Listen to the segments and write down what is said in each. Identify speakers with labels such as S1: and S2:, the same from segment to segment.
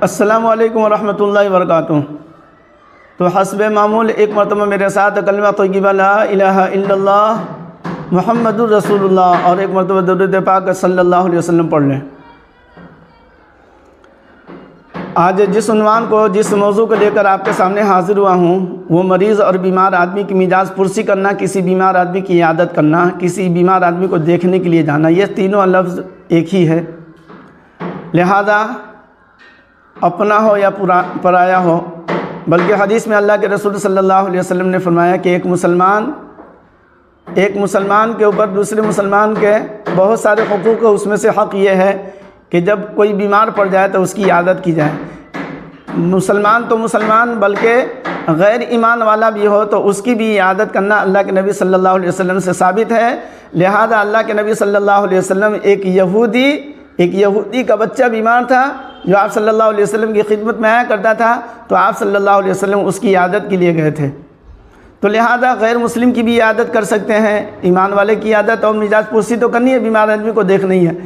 S1: अस्सलामु अलैकुम वरहमतुल्लाहि वबरकातुहू। तो हस्ब मामूल एक मरतबा मेरे साथ कलमा तय्यबा ला इलाहा इल्लल्लाह मुहम्मदुर रसूलुल्लाह और एक मरतबा दुरूद पाक सल्लल्लाहु अलैहि वसल्लम पढ़ लें। आज जिस उन्वान को जिस मौजू को लेकर आपके सामने हाजिर हुआ हूँ वो मरीज़ और बीमार आदमी की मिजाज पुरसी करना, किसी बीमार आदमी की इयादत करना, किसी बीमार आदमी को देखने के लिए जाना, ये तीनों लफ्ज़ एक ही है। लिहाजा अपना हो या पराया हो, बल्कि हदीस में अल्लाह के रसूल सल्लल्लाहु अलैहि वसल्लम ने फरमाया कि एक मुसलमान के ऊपर दूसरे मुसलमान के बहुत सारे हुकूक़ है। उसमें से हक़ ये है कि जब कोई बीमार पड़ जाए तो उसकी इयादत की जाए। मुसलमान तो मुसलमान बल्कि गैर ईमान वाला भी हो तो उसकी भी इयादत करना अल्लाह के नबी सल्लल्लाहु अलैहि वसल्लम से साबित है। लिहाजा अल्लाह के नबी सल्लल्लाहु अलैहि वसल्लम एक यहूदी का बच्चा बीमार था जो आप सल्लल्लाहु अलैहि वसल्लम की खिदमत में आया करता था, तो आप सल्लल्लाहु अलैहि वसल्लम उसकी इयादत के लिए गए थे। तो लिहाजा गैर मुस्लिम की भी इयादत कर सकते हैं। ईमान वाले की इयादत और मिजाज पुरसी तो करनी है, बीमार आदमी को देखना ही है।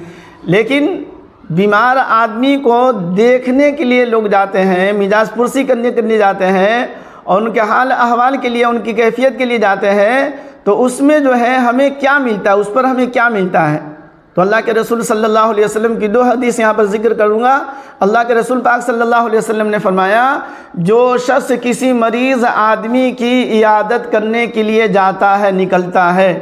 S1: लेकिन बीमार आदमी को देखने के लिए लोग जाते हैं, मिजाज पुरसी करने के लिए जाते हैं और उनके हाल अहवाल के लिए, उनकी कैफियत के लिए जाते हैं, तो उसमें जो है हमें क्या मिलता है, उस पर हमें क्या मिलता है। तो अल्लाह के रसूल सल्लल्लाहु अलैहि वसल्लम की दो हदीस यहाँ पर जिक्र करूँगा। अल्लाह के रसूल पाक सल्लल्लाहु अलैहि वसल्लम ने फरमाया, जो शख्स किसी मरीज़ आदमी की इयादत करने के लिए जाता है, निकलता है,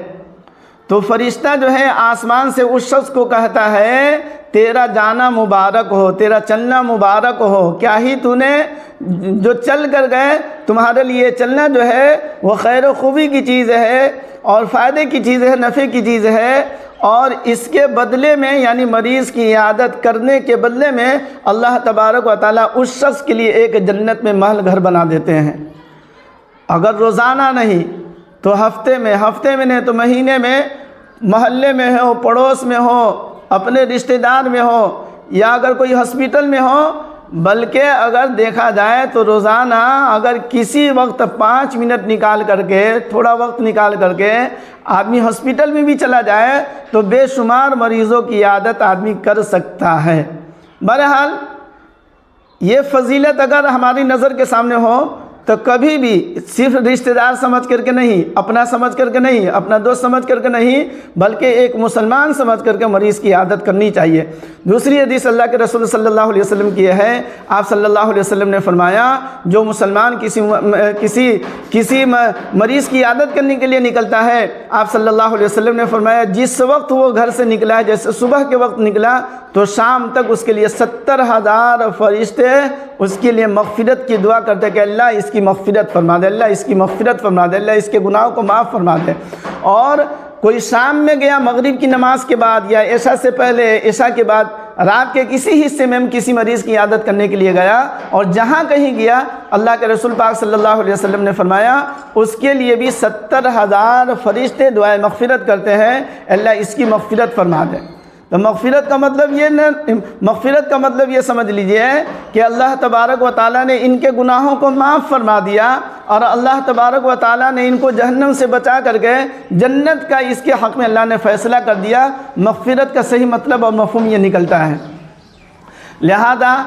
S1: तो फरिश्ता जो है आसमान से उस शख्स को कहता है, तेरा जाना मुबारक हो, तेरा चलना मुबारक हो। क्या ही तूने जो चल कर गए, तुम्हारे लिए चलना जो है वो खैर खूबी की चीज़ है और फ़ायदे की चीज़ है, नफ़े की चीज़ है। और इसके बदले में यानी मरीज़ की इयादत करने के बदले में अल्लाह तबारक व तआला उस शख्स के लिए एक जन्नत में महल घर बना देते हैं। अगर रोज़ाना नहीं तो हफ्ते में नहीं तो महीने में, महल्ले में हो, पड़ोस में हो, अपने रिश्तेदार में हो या अगर कोई हॉस्पिटल में हो, बल्कि अगर देखा जाए तो रोज़ाना अगर किसी वक्त 5 मिनट निकाल करके, थोड़ा वक्त निकाल करके आदमी हॉस्पिटल में भी चला जाए तो बेशुमार मरीज़ों की इयादत आदमी कर सकता है। बहरहाल ये फजीलत अगर हमारी नज़र के सामने हो तो कभी भी सिर्फ रिश्तेदार समझ करके नहीं, अपना समझ करके नहीं, अपना दोस्त समझ करके नहीं, बल्कि एक मुसलमान समझ करके मरीज़ की इयादत करनी चाहिए। दूसरी हदीस अल्लाह के रसूल सल्लल्लाहु अलैहि वसल्लम की है। आप सल्लल्लाहु अलैहि वसल्लम ने फरमाया, जो मुसलमान किसी मरीज़ की इयादत करने के लिए निकलता है, आप सल्लल्लाहु अलैहि वसल्लम ने फरमाया, जिस वक्त वो घर से निकला है, जैसे सुबह के वक्त निकला तो शाम तक उसके लिए 70,000 फरिश्ते उसके लिए मग़फ़िरत की दुआ करते कि अल्लाह इसकी मग़फ़िरत फरमा दे, अल्लाह इसकी मग़फ़िरत फरमा दे, अल्लाह इसके गुनाहों को माफ़ फरमा दे। और कोई शाम में गया मगरिब की नमाज के बाद या ऐशा से पहले, ऐशा के बाद, रात के किसी हिस्से में हम किसी मरीज़ की इयादत करने के लिए गया और जहाँ कहीं गया अल्लाह के रसूल पाक सल्लल्लाहु अलैहि वसल्लम ने फरमाया, उसके लिए भी 70,000 फरिश्ते दुआए मग़फ़िरत करते हैं, अल्लाह इसकी मग़फ़िरत फरमा दे। तो मग़फ़िरत का मतलब ये समझ लीजिए कि अल्लाह तबारक व तआला ने इनके गुनाहों को माफ़ फरमा दिया और अल्लाह तबारक व तआला ने इनको जहन्नम से बचा करके जन्नत का इसके हक़ में अल्लाह ने फ़ैसला कर दिया। मग़फ़िरत का सही मतलब और मफ़हूम ये निकलता है। लिहाजा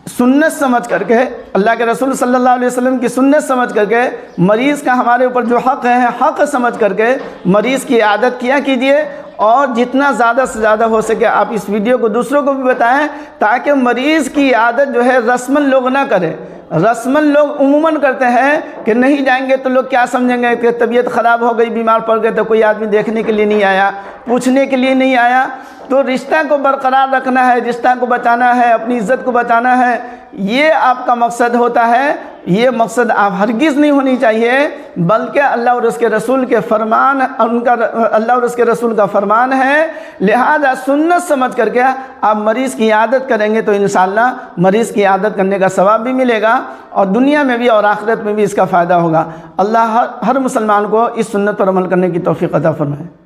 S1: सुन्नत समझ करके, अल्लाह के रसूल सल्लल्लाहु अलैहि वसल्लम की सुन्नत समझ करके, मरीज़ का हमारे ऊपर जो हक़ है, हक़ समझ करके मरीज़ की इयादत किया कीजिए। और जितना ज़्यादा से ज़्यादा हो सके आप इस वीडियो को दूसरों को भी बताएं ताकि मरीज़ की इयादत जो है रस्मन लोग ना करें। रस्मन लोग उमूमन करते हैं कि नहीं जाएंगे तो लोग क्या समझेंगे कि तबीयत ख़राब हो गई, बीमार पड़ गए तो कोई आदमी देखने के लिए नहीं आया, पूछने के लिए नहीं आया। तो रिश्ता को बरकरार रखना है, रिश्ता को बचाना है, अपनी इज़्ज़त को बचाना है, ये आपका मकसद होता है। ये मकसद आप हरगिज़ नहीं होनी चाहिए, बल्कि अल्लाह और उसके रसूल के फरमान, अल्लाह और उसके रसूल का फरमान है। लिहाजा सुन्नत समझ करके आप मरीज़ की इयादत करेंगे तो इंशाअल्लाह मरीज़ की इयादत करने का सवाब भी मिलेगा और दुनिया में भी और आखिरत में भी इसका फ़ायदा होगा। अल्लाह हर मुसलमान को इस सुन्नत पर अमल करने की तौफ़ीक़ अता फरमाए।